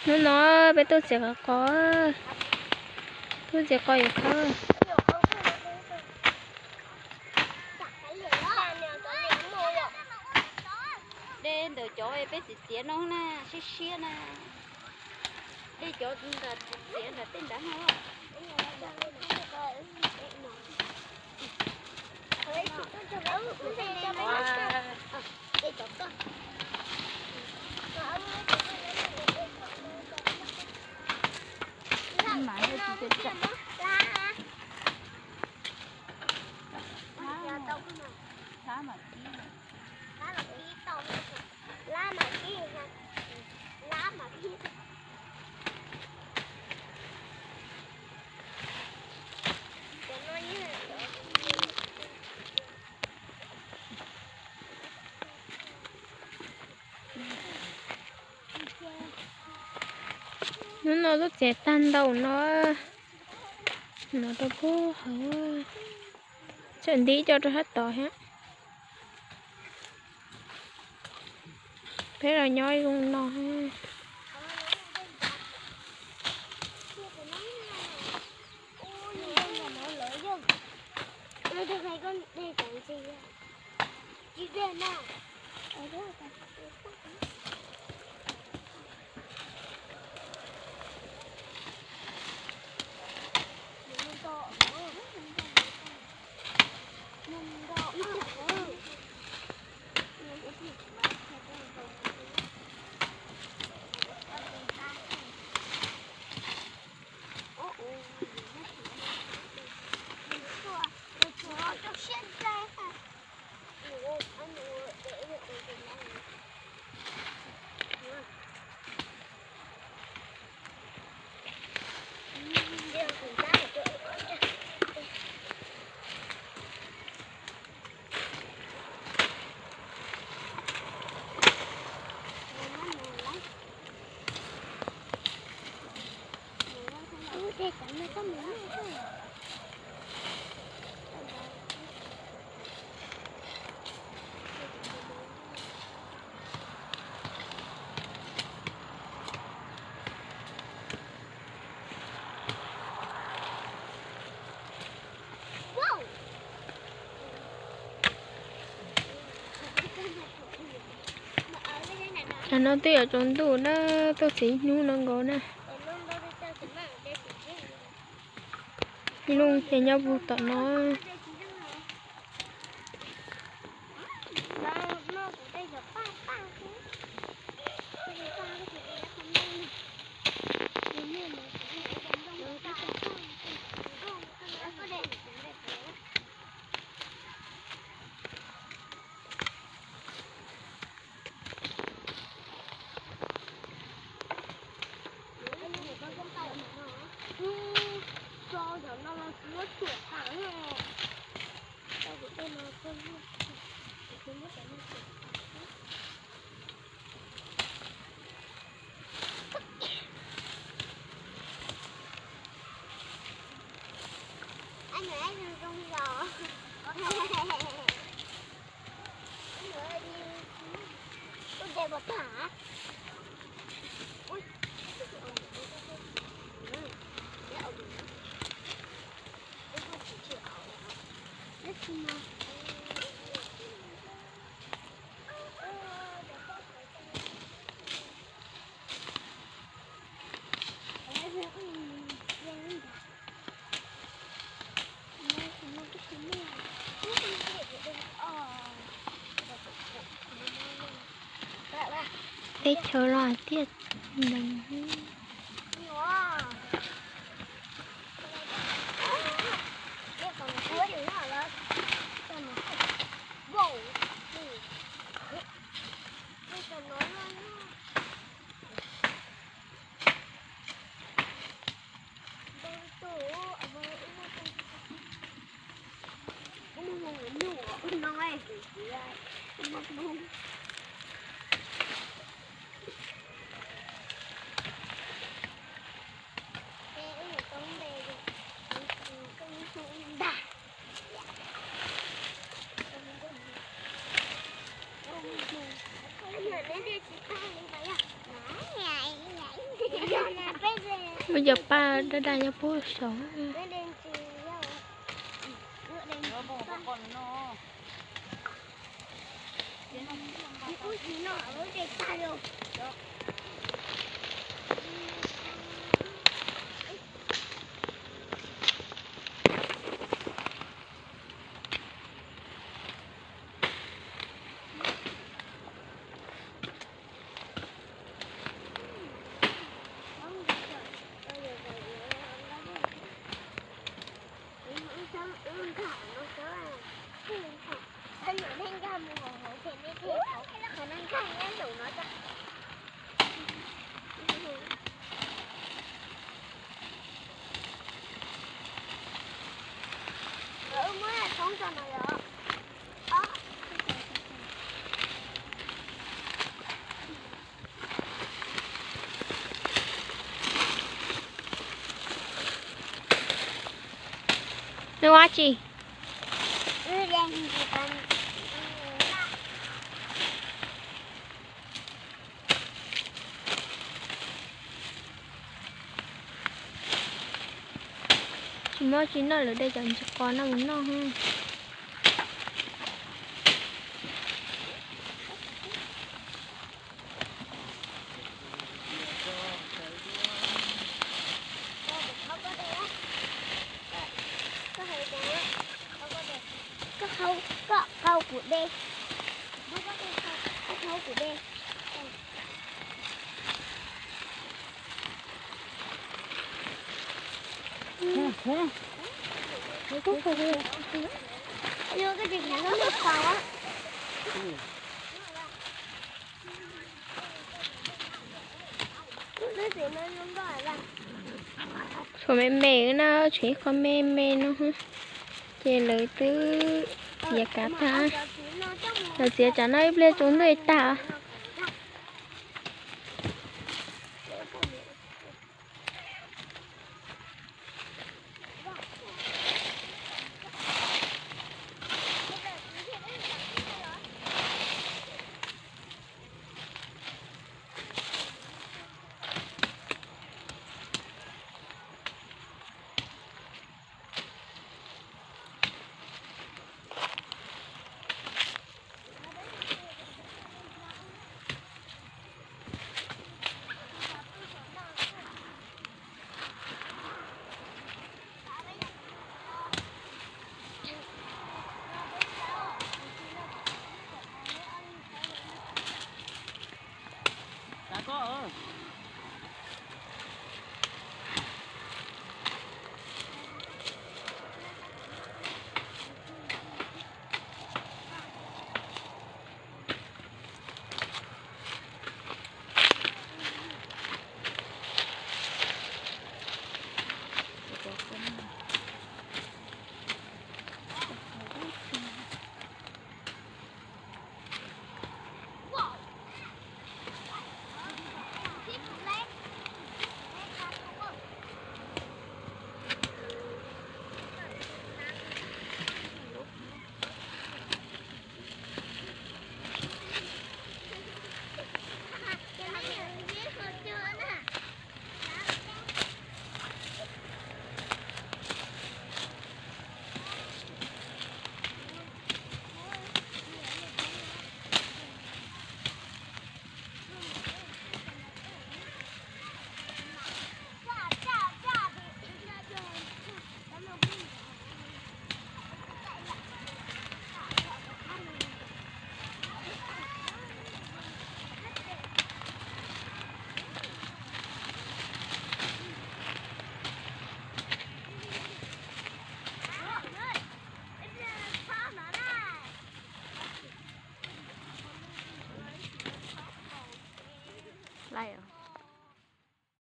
nó bé tôi sẽ có tôi sẽ coi được không đến từ chỗ em biết tiền nó nè xí nè đi chỗ là tiền là tiền đáng không nó rất dễ tan đầu nó đâu có hở chuẩn đi cho hết tỏi hết thế là nhoi luôn nó ha Đây này con đây cái gì à? Chị về nào? Ở đó là nó tuy ở trong tủ nó tôi chỉ nu nó ngồi nè luôn thì nhau vụ tận nó để chờ lo tiết mình bây giờ ba đã đa nhau bố sống Cái đèn chỉ đâu? Ngựa đèn nó bò con. con nó Cái cú chỉ nó ở đây xa rồi. nó quá chi chỉ mới chỉ nó ở đây chẳng cho con nó muốn nó ha có khâu của đen, có khâu của đen. Đưa cái gì nó nước sầu á. Cái gì nó không gọi là. số mẹ nó chuyện con mẹ nó ha chơi lời tứ giờ cả ta rồi sẽ trả nó lên chúng người ta đã có